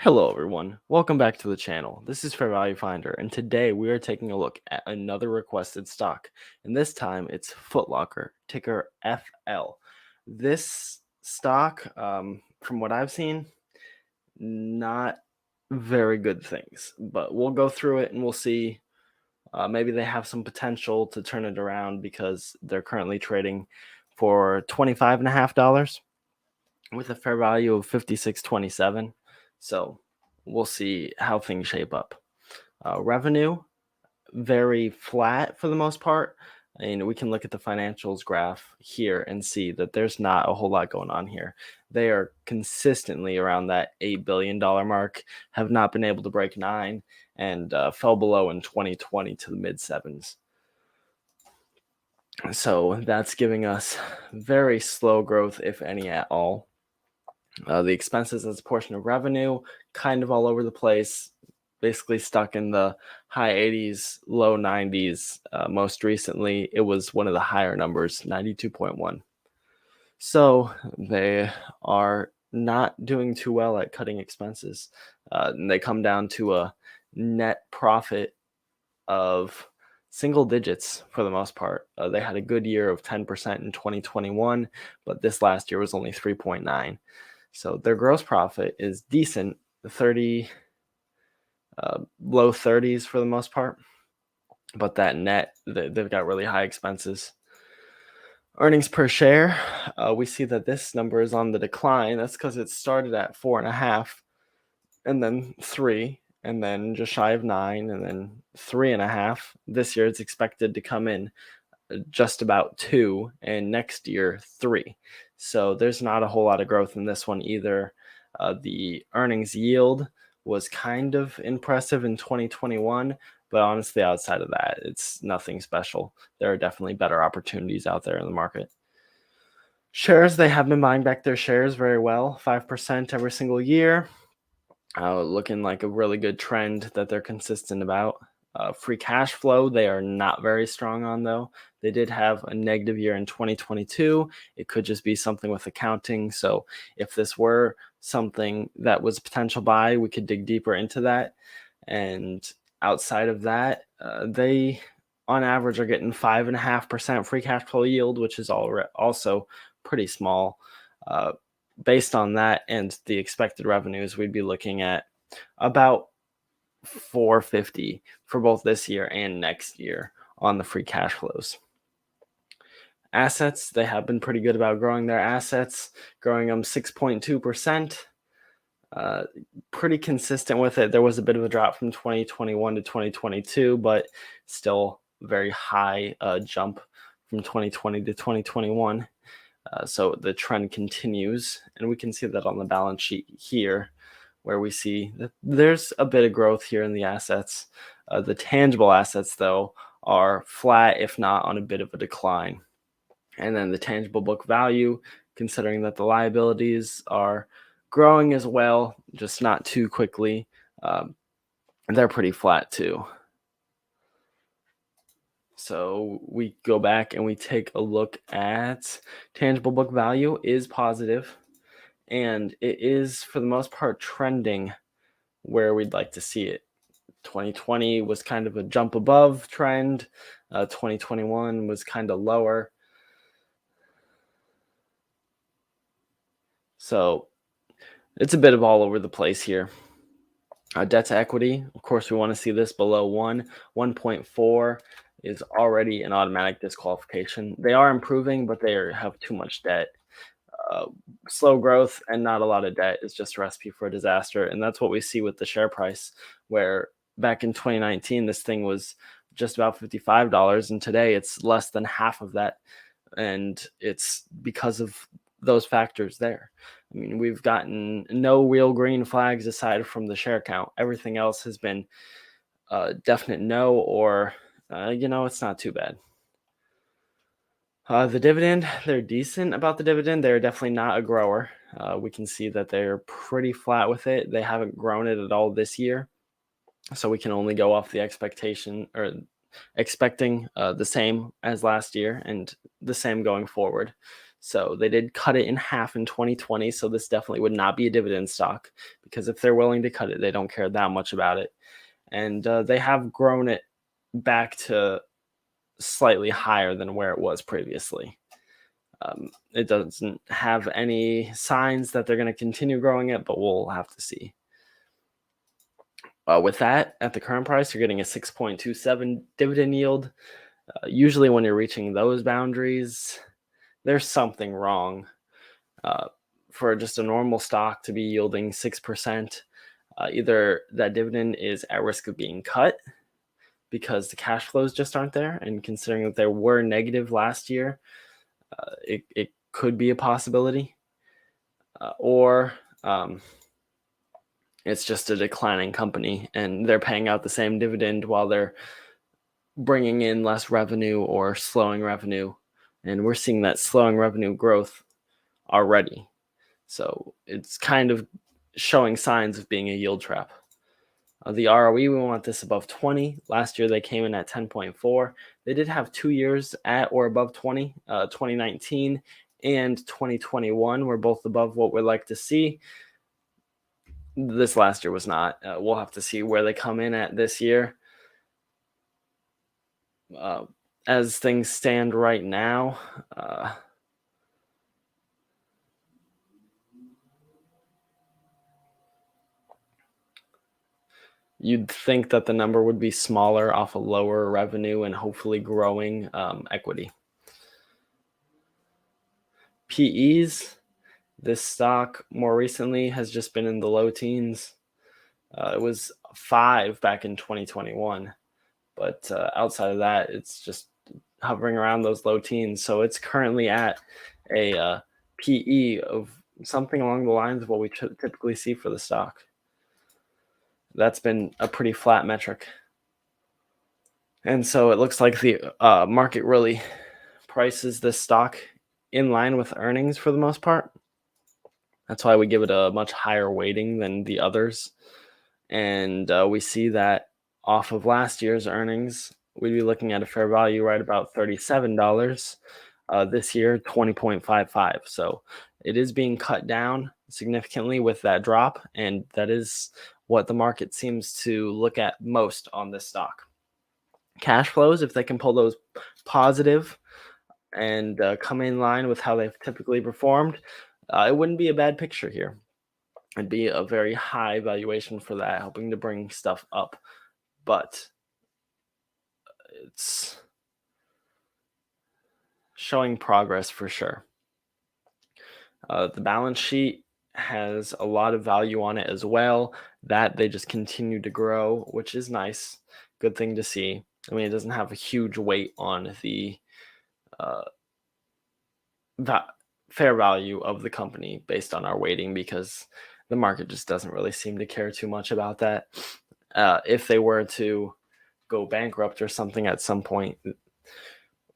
Hello, everyone. Welcome back to the channel. This is Fair Value Finder, and today we are taking a look at another requested stock. And this time it's Foot Locker, ticker FL. This stock, from what I've seen, not very good things, but we'll go through it and we'll see. Maybe they have some potential to turn it around because they're currently trading for $25.50 with a fair value of 56.27. So we'll see how things shape up. Revenue very flat for the most part. And we can look at the financials graph here and see that there's not a whole lot going on here. They are consistently around that $8 billion mark, have not been able to break 9, and fell below in 2020 to the mid sevens. So that's giving us very slow growth, if any at all. The expenses as a portion of revenue, kind of all over the place, basically stuck in the high 80s, low 90s. Most recently, it was one of the higher numbers, 92.1. So they are not doing too well at cutting expenses. And they come down to a net profit of single digits for the most part. They had a good year of 10% in 2021, but this last year was only 3.9. So their gross profit is decent, 30, low 30s for the most part, but that net, they've got really high expenses. Earnings per share, we see that this number is on the decline. That's because it started at 4.5, and then 3, and then just shy of 9, and then 3.5. This year it's expected to come in just about 2, and next year 3. So there's not a whole lot of growth in this one either. The earnings yield was kind of impressive in 2021, but honestly, outside of that, it's nothing special. There are definitely better opportunities out there in the market. Shares, they have been buying back their shares very well, 5% every single year. Looking like a really good trend that they're consistent about. Free cash flow, they are not very strong on, though. They did have a negative year in 2022. It could just be something with accounting. So if this were something that was a potential buy, we could dig deeper into that. And outside of that, they on average are getting 5.5% free cash flow yield, which is also pretty small. Based on that and the expected revenues, we'd be looking at about 450 for both this year and next year on the free cash flows. Assets, they have been pretty good about growing their assets, growing them 6.2%. Pretty consistent with it. There was a bit of a drop from 2021 to 2022, but still very high jump from 2020 to 2021. So the trend continues, and we can see that on the balance sheet here, where we see that there's a bit of growth here in the assets. The tangible assets, though, are flat, if not on a bit of a decline. And then the tangible book value, considering that the liabilities are growing as well, just not too quickly, they're pretty flat too. So we go back and we take a look at tangible book value is positive, and it is for the most part trending where we'd like to see it. 2020 was kind of a jump above trend. 2021 was kind of lower. So it's a bit of all over the place here. Debt to equity, of course, we want to see this below 1. 1.4 is already an automatic disqualification. They are improving, but they have too much debt. Slow growth and not a lot of debt is just a recipe for a disaster. And that's what we see with the share price, where back in 2019, this thing was just about $55, and today it's less than half of that. And it's because of those factors there. I mean, we've gotten no real green flags aside from the share count. Everything else has been definite no, or, it's not too bad. The dividend, they're decent about the dividend. They're definitely not a grower. We can see that they're pretty flat with it. They haven't grown it at all this year. So we can only go off the expectation or expecting the same as last year and the same going forward. So they did cut it in half in 2020. So this definitely would not be a dividend stock, because if they're willing to cut it, they don't care that much about it. And they have grown it back to slightly higher than where it was previously. It doesn't have any signs that they're going to continue growing it, but we'll have to see. With that, at the current price, you're getting a 6.27 dividend yield. Usually, when you're reaching those boundaries, there's something wrong. Uh, for just a normal stock to be yielding 6%, either that dividend is at risk of being cut because the cash flows just aren't there. And considering that they were negative last year, it could be a possibility. Or it's just a declining company and they're paying out the same dividend while they're bringing in less revenue or slowing revenue. And we're seeing that slowing revenue growth already. So it's kind of showing signs of being a yield trap. The ROE, we want this above 20. Last year, they came in at 10.4. They did have 2 years at or above 20. 2019 and 2021 were both above what we'd like to see. This last year was not. We'll have to see where they come in at this year. As things stand right now, you'd think that the number would be smaller off a lower revenue and hopefully growing equity. PEs, this stock more recently has just been in the low teens. It was 5 back in 2021, but outside of that, it's just hovering around those low teens. So it's currently at a PE of something along the lines of what we typically see for the stock. That's been a pretty flat metric. And so it looks like the market really prices this stock in line with earnings for the most part. That's why we give it a much higher weighting than the others. And we see that off of last year's earnings, we'd be looking at a fair value right about $37. This year, 20.55. So it is being cut down significantly with that drop. And that is what the market seems to look at most on this stock. Cash flows, if they can pull those positive and come in line with how they've typically performed, it wouldn't be a bad picture here. It'd be a very high valuation for that, helping to bring stuff up. But it's showing progress for sure. The balance sheet has a lot of value on it as well, that they just continue to grow, which is nice. Good thing to see. I mean, it doesn't have a huge weight on the fair value of the company based on our weighting, because the market just doesn't really seem to care too much about that. If they were to go bankrupt or something at some point,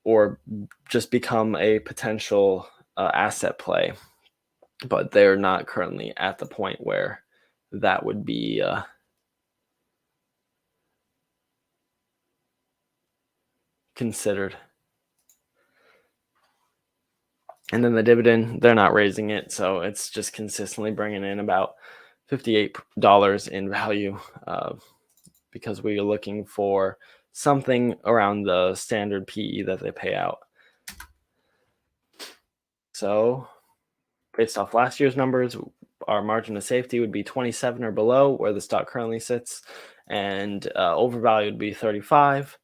or just become a potential asset play, but they're not currently at the point where that would be considered. And then the dividend, they're not raising it, so it's just consistently bringing in about $58 in value, because we are looking for something around the standard PE that they pay out. So based off last year's numbers, our margin of safety would be 27 or below, where the stock currently sits, and overvalued would be 35.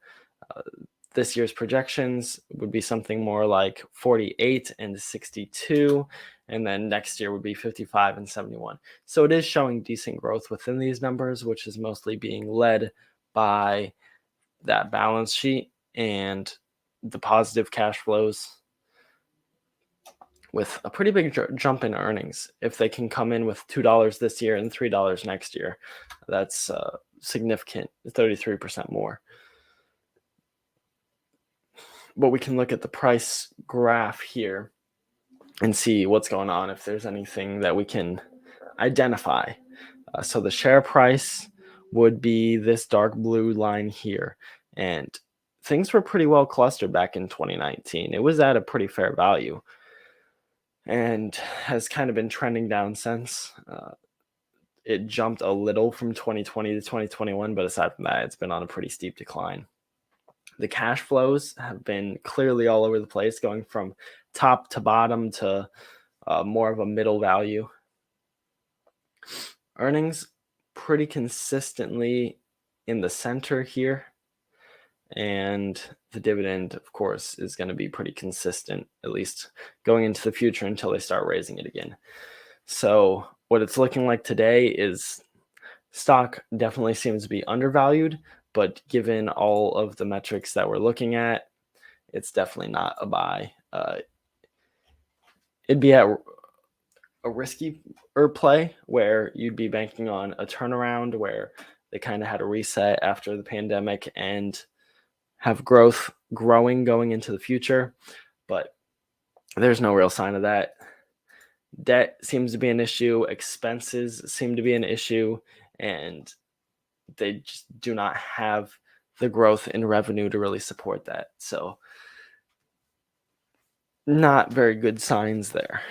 This year's projections would be something more like 48 and 62, and then next year would be 55 and 71. So it is showing decent growth within these numbers, which is mostly being led by that balance sheet and the positive cash flows, with a pretty big jump in earnings. If they can come in with $2 this year and $3 next year, that's significant, 33% more. But we can look at the price graph here and see what's going on, if there's anything that we can identify. So the share price would be this dark blue line here. And things were pretty well clustered back in 2019. It was at a pretty fair value. and has kind of been trending down since. It jumped a little from 2020 to 2021, but aside from that, it's been on a pretty steep decline. The cash flows have been clearly all over the place, going from top to bottom to more of a middle value. Earnings pretty consistently in the center here. And the dividend, of course, is going to be pretty consistent, at least going into the future until they start raising it again. So, what it's looking like today is stock definitely seems to be undervalued, but given all of the metrics that we're looking at, it's definitely not a buy. It'd be at a risky play where you'd be banking on a turnaround where they kind of had a reset after the pandemic and have growing going into the future, but there's no real sign of that. Debt seems to be an issue, expenses seem to be an issue, and they just do not have the growth in revenue to really support that. So, not very good signs there.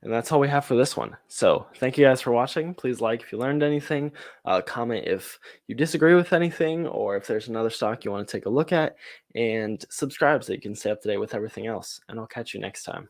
And that's all we have for this one. So, thank you guys for watching. Please like if you learned anything, comment if you disagree with anything, or if there's another stock you want to take a look at, and subscribe so you can stay up to date with everything else. And I'll catch you next time.